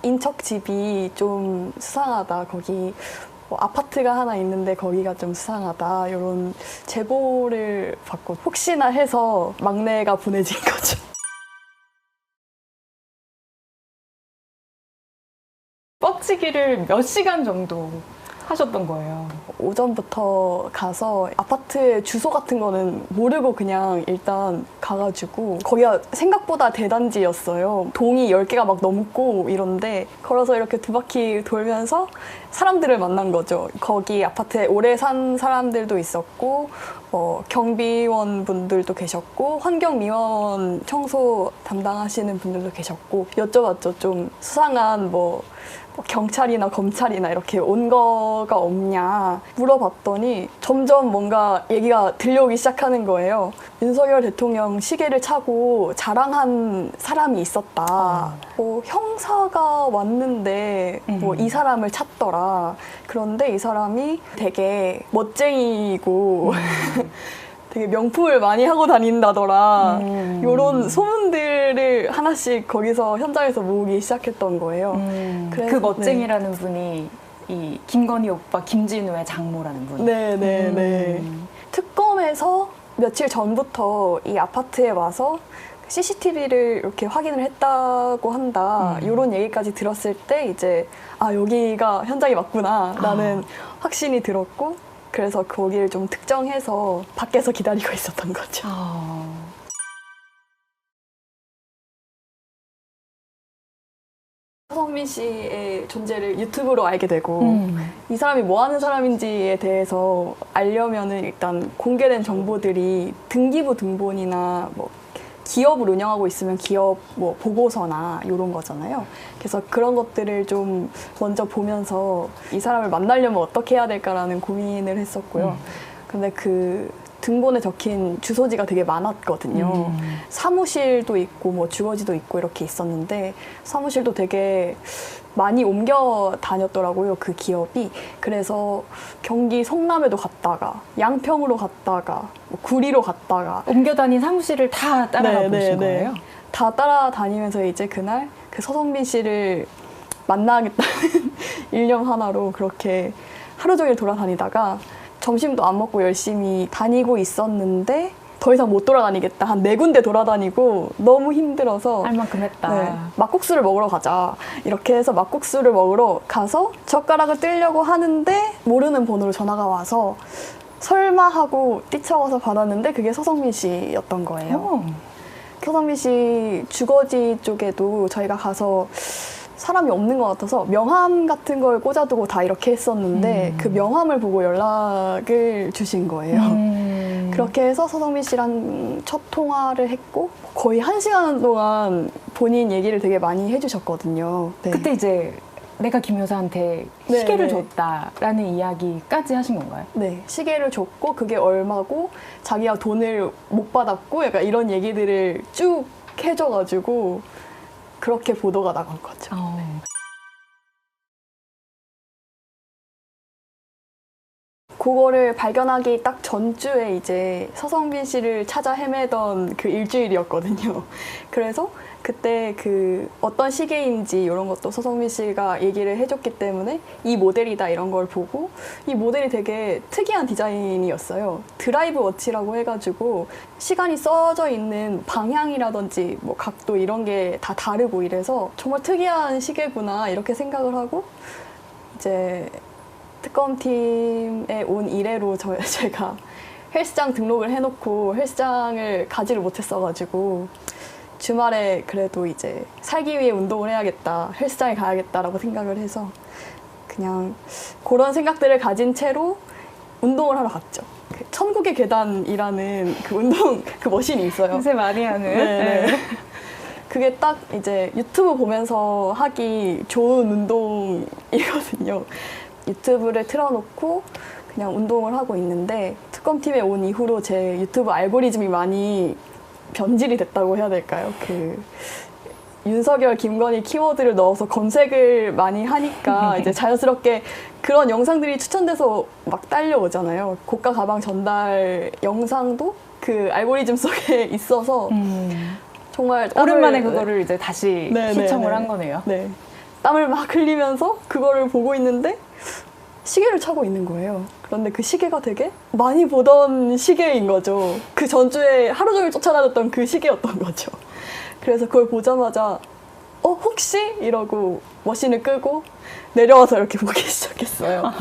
인척 집이 좀 수상하다. 거기 뭐 아파트가 하나 있는데 거기가 좀 수상하다. 이런 제보를 받고 혹시나 해서 막내가 보내진 거죠. 뻗치기를 몇 시간 정도 하셨던 거예요? 오전부터 가서 아파트 주소 같은 거는 모르고 그냥 일단 가가지고 거기가 생각보다 대단지였어요. 동이 10개가 막 넘고 이런데 걸어서 이렇게 두 바퀴 돌면서 사람들을 만난 거죠. 거기 아파트에 오래 산 사람들도 있었고 경비원 분들도 계셨고 환경미화원 청소 담당하시는 분들도 계셨고 여쭤봤죠. 좀 수상한 경찰이나 검찰이나 이렇게 온 거가 없냐 물어봤더니 점점 뭔가 얘기가 들려오기 시작하는 거예요. 윤석열 대통령 시계를 차고 자랑한 사람이 있었다. 형사가 왔는데 이 사람을 찾더라. 그런데 이 사람이 되게 멋쟁이고 되게 명품을 많이 하고 다닌다더라. 이런 소문들을 하나씩 거기서 현장에서 모으기 시작했던 거예요. 그 멋쟁이라는 분이 이 김건희 오빠 김진우의 장모라는 분. 네네네. 특검에서 며칠 전부터 이 아파트에 와서 CCTV를 이렇게 확인을 했다고 한다. 이런 얘기까지 들었을 때 이제 여기가 현장이 맞구나 라는 확신이 들었고 그래서 거기를 좀 특정해서 밖에서 기다리고 있었던 거죠. 서성민 씨의 존재를 유튜브로 알게 되고 이 사람이 뭐 하는 사람인지에 대해서 알려면은 일단 공개된 정보들이 등기부 등본이나 기업을 운영하고 있으면 기업 보고서나 이런 거잖아요. 그래서 그런 것들을 좀 먼저 보면서 이 사람을 만나려면 어떻게 해야 될까라는 고민을 했었고요. 근데 그 등본에 적힌 주소지가 되게 많았거든요. 사무실도 있고 주거지도 있고 이렇게 있었는데 사무실도 되게 많이 옮겨 다녔더라고요, 그 기업이. 그래서 경기 성남에도 갔다가 양평으로 갔다가 구리로 갔다가 옮겨 다닌 사무실을 다 따라가 보신 거예요? 다 따라다니면서 이제 그날 그 서성민 씨를 만나겠다는 일념 하나로 그렇게 하루 종일 돌아다니다가 점심도 안 먹고 열심히 다니고 있었는데 더 이상 못 돌아다니겠다. 한 4군데 돌아다니고 너무 힘들어서 할 만큼 했다. 막국수를 먹으러 가자. 이렇게 해서 막국수를 먹으러 가서 젓가락을 뜰려고 하는데 모르는 번호로 전화가 와서 설마 하고 뛰쳐가서 받았는데 그게 서성민 씨였던 거예요. 서성민 씨 주거지 쪽에도 저희가 가서 사람이 없는 것 같아서 명함 같은 걸 꽂아두고 다 이렇게 했었는데 그 명함을 보고 연락을 주신 거예요. 그렇게 해서 서성민 씨랑 첫 통화를 했고 거의 1시간 동안 본인 얘기를 되게 많이 해주셨거든요. 네. 그때 이제 내가 김 여사한테 시계를 줬다라는 이야기까지 하신 건가요? 네. 시계를 줬고 그게 얼마고 자기가 돈을 못 받았고 약간 이런 얘기들을 쭉 해줘가지고 그렇게 보도가 나간 거죠. 그거를 발견하기 딱 전주에 이제 서성민 씨를 찾아 헤매던 그 일주일이었거든요. 그래서 그때 그 어떤 시계인지 이런 것도 서성민 씨가 얘기를 해줬기 때문에 이 모델이다 이런 걸 보고 이 모델이 되게 특이한 디자인이었어요. 드라이브 워치라고 해가지고 시간이 써져 있는 방향이라든지 각도 이런 게 다 다르고 이래서 정말 특이한 시계구나 이렇게 생각을 하고 이제 특검팀에 온 이래로 제가 헬스장 등록을 해놓고 헬스장을 가지를 못했어가지고 주말에 그래도 이제 살기 위해 운동을 해야겠다, 헬스장에 가야겠다라고 생각을 해서 그냥 그런 생각들을 가진 채로 운동을 하러 갔죠. 천국의 계단이라는 그 운동 그 머신이 있어요. 요새 많이 하는. 네. 그게 딱 이제 유튜브 보면서 하기 좋은 운동이거든요. 유튜브를 틀어놓고 그냥 운동을 하고 있는데 특검팀에 온 이후로 제 유튜브 알고리즘이 많이 변질이 됐다고 해야 될까요? 그 윤석열, 김건희 키워드를 넣어서 검색을 많이 하니까 이제 자연스럽게 그런 영상들이 추천돼서 막 딸려오잖아요. 고가 가방 전달 영상도 그 알고리즘 속에 있어서 정말 오랜만에 그거를 이제 다시 시청을 한 거네요. 네. 땀을 막 흘리면서 그거를 보고 있는데 시계를 차고 있는 거예요. 그런데 그 시계가 되게 많이 보던 시계인 거죠. 그 전주에 하루 종일 쫓아다녔던 그 시계였던 거죠. 그래서 그걸 보자마자 혹시? 이러고 머신을 끄고 내려와서 이렇게 보기 시작했어요.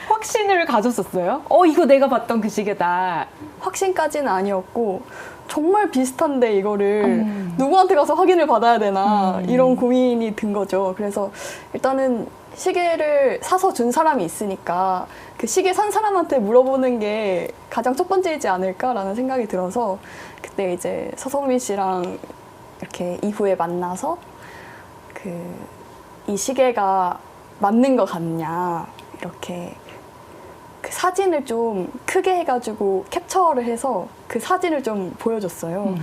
확신을 가졌었어요? 이거 내가 봤던 그 시계다. 확신까지는 아니었고 정말 비슷한데 이거를 누구한테 가서 확인을 받아야 되나 이런 고민이 든 거죠. 그래서 일단은 시계를 사서 준 사람이 있으니까 그 시계 산 사람한테 물어보는 게 가장 첫 번째이지 않을까라는 생각이 들어서 그때 이제 서성민 씨랑 이렇게 이후에 만나서 이 시계가 맞는 것 같냐 이렇게 그 사진을 좀 크게 해가지고 캡처를 해서 그 사진을 좀 보여줬어요.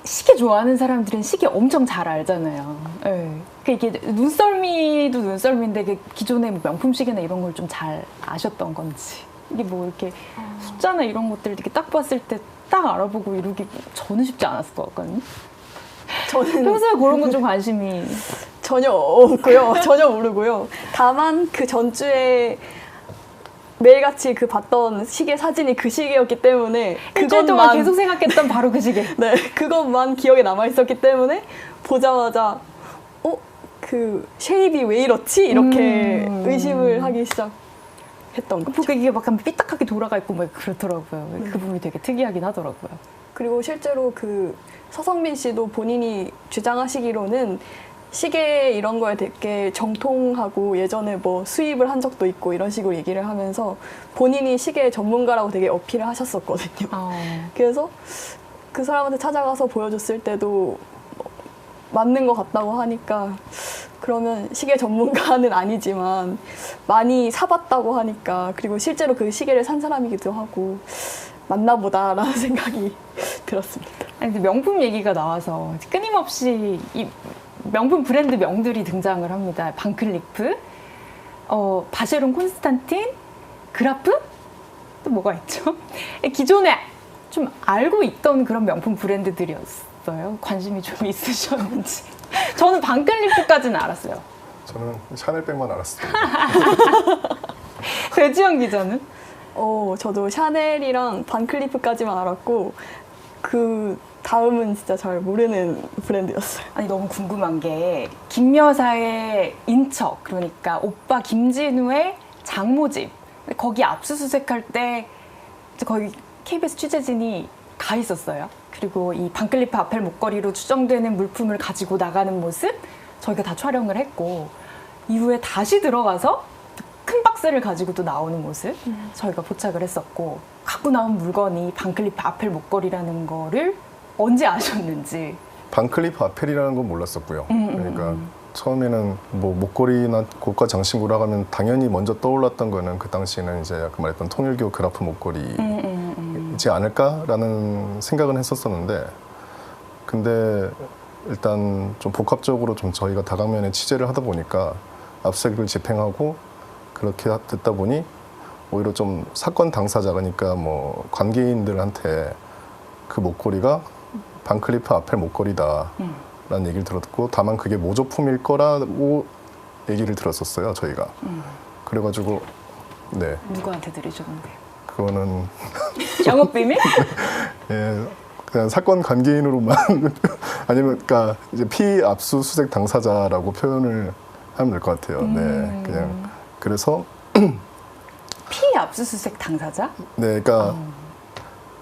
시계 좋아하는 사람들은 시계 엄청 잘 알잖아요. 네. 이게 눈썰미도 눈썰미인데 기존의 뭐 명품 시계나 이런 걸 좀 잘 아셨던 건지. 이게 뭐 이렇게 숫자나 이런 것들 이렇게 딱 봤을 때 딱 알아보고 이러기 저는 쉽지 않았을 것 같거든요. 저는 평소에 그런 건 좀 관심이 전혀 없고요. 전혀 모르고요. 다만 그 전주에 매일같이 그 봤던 시계 사진이 그 시계였기 때문에 일주일 동안 계속 생각했던 바로 그 시계. 네, 그것만 기억에 남아있었기 때문에 보자마자 그 쉐입이 왜 이렇지? 이렇게 의심을 하기 시작했던 거죠. 이게 막 삐딱하게 돌아가 있고 막 그렇더라고요. 그 부분이 되게 특이하긴 하더라고요. 그리고 실제로 그 서성민 씨도 본인이 주장하시기로는 시계 이런 거에 되게 정통하고 예전에 뭐 수입을 한 적도 있고 이런 식으로 얘기를 하면서 본인이 시계 전문가라고 되게 어필을 하셨었거든요. 그래서 그 사람한테 찾아가서 보여줬을 때도 맞는 것 같다고 하니까 그러면 시계 전문가는 아니지만 많이 사봤다고 하니까 그리고 실제로 그 시계를 산 사람이기도 하고 맞나 보다라는 생각이 들었습니다. 아니, 근데 명품 얘기가 나와서 끊임없이 이 명품 브랜드 명들이 등장을 합니다. 반클리프, 바쉐론 콘스탄틴, 그라프? 또 뭐가 있죠? 기존에 좀 알고 있던 그런 명품 브랜드들이었어요. 관심이 좀 있으셨는지. 저는 반클리프까지는 알았어요. 저는 샤넬백만 알았어요. 배지영 기자는? 저도 샤넬이랑 반클리프까지만 알았고 그 다음은 진짜 잘 모르는 브랜드였어요. 아니 너무 궁금한 게 김 여사의 인척, 그러니까 오빠 김진우의 장모집, 거기 압수수색할 때 거기 KBS 취재진이 가 있었어요. 그리고 이 반클리프 아펠 목걸이로 추정되는 물품을 가지고 나가는 모습 저희가 다 촬영을 했고 이후에 다시 들어가서 큰 박스를 가지고 또 나오는 모습 저희가 포착을 했었고 갖고 나온 물건이 반클리프 아펠 목걸이라는 거를 언제 아셨는지. 반클리프 아펠이라는 건 몰랐었고요. 그러니까 처음에는 뭐 목걸이나 고가 장신구라 하면 당연히 먼저 떠올랐던 거는 그 당시에는 이제 아까 말했던 통일교 그라프 목걸이지 않을까라는 생각은 했었었는데 근데 일단 좀 복합적으로 좀 저희가 다각면에 취재를 하다 보니까 압수수색을 집행하고 그렇게 됐다 보니 오히려 좀 사건 당사자 그러니까 뭐 관계인들한테 그 목걸이가 반클리프 아펠 목걸이다 라는 얘기를 들었고 다만 그게 모조품일 거라고 얘기를 들었었어요 저희가. 그래가지고 네. 누구한테 들으셨는데요? 그거는 영업 비밀? 예, 그냥 사건 관계인으로만 아니면 그러니까 이제 피압수수색 당사자라고 표현을 하면 될 것 같아요. 네, 그냥 그래서 피압수수색 당사자? 네, 그러니까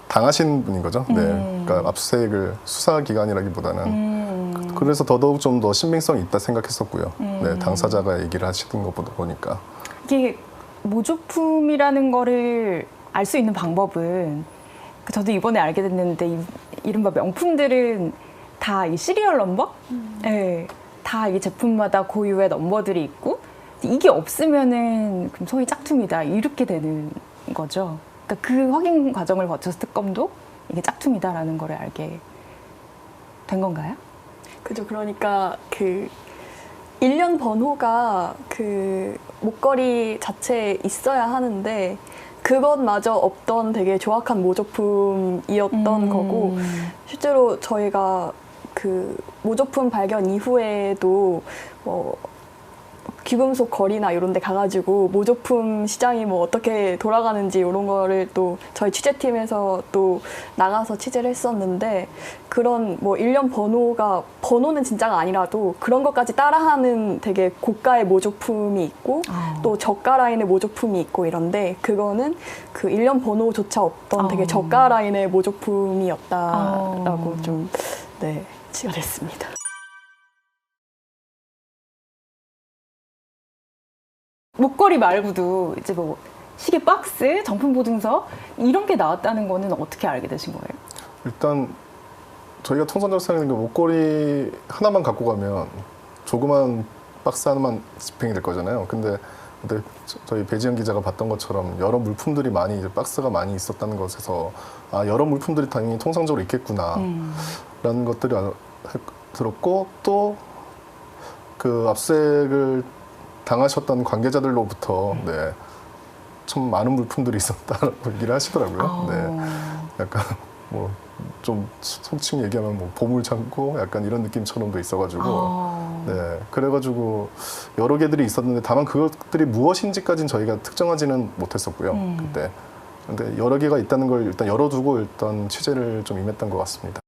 당하신 분인 거죠. 네, 그러니까 압수수색을 수사기관이라기보다는 그래서 더더욱 좀 더 신빙성이 있다 생각했었고요. 네, 당사자가 얘기를 하시는 것보다 보니까 이게 모조품이라는 거를 알 수 있는 방법은 저도 이번에 알게 됐는데 이른바 명품들은 다 이 시리얼 넘버? 네, 다 이 제품마다 고유의 넘버들이 있고 이게 없으면은 그럼 소위 짝퉁이다 이렇게 되는 거죠. 그러니까 그 확인 과정을 거쳐서 특검도 이게 짝퉁이다라는 거를 알게 된 건가요? 그죠. 그러니까 그 일련 번호가 그 목걸이 자체에 있어야 하는데 그것마저 없던 되게 조악한 모조품이었던 거고 실제로 저희가 그 모조품 발견 이후에도 뭐 귀금속 거리나 이런 데 가가지고 모조품 시장이 뭐 어떻게 돌아가는지 이런 거를 또 저희 취재팀에서 또 나가서 취재를 했었는데 그런 뭐 일련 번호는 진짜가 아니라도 그런 것까지 따라하는 되게 고가의 모조품이 있고 또 저가 라인의 모조품이 있고 이런데 그거는 그 일련 번호조차 없던 되게 저가 라인의 모조품이었다라고 좀 네, 치가 됐습니다. 목걸이 말고도 이제 뭐 시계 박스, 정품 보증서 이런 게 나왔다는 거는 어떻게 알게 되신 거예요? 일단 저희가 통상적으로 생각하는 게 목걸이 하나만 갖고 가면 조그만 박스 하나만 집행이 될 거잖아요. 근데 저희 배지현 기자가 봤던 것처럼 여러 물품들이 많이 이제 박스가 많이 있었다는 것에서 아 여러 물품들이 당연히 통상적으로 있겠구나라는 것들이 들었고 또 그 압수수색을 당하셨던 관계자들로부터 네, 참 많은 물품들이 있었다라고 얘기를 하시더라고요. 네, 약간 뭐 좀 속칭 얘기하면 뭐 보물 창고 약간 이런 느낌처럼도 있어가지고 네, 그래가지고 여러 개들이 있었는데 다만 그것들이 무엇인지까지는 저희가 특정하지는 못했었고요. 그때 근데 여러 개가 있다는 걸 일단 열어두고 일단 취재를 좀 임했던 것 같습니다.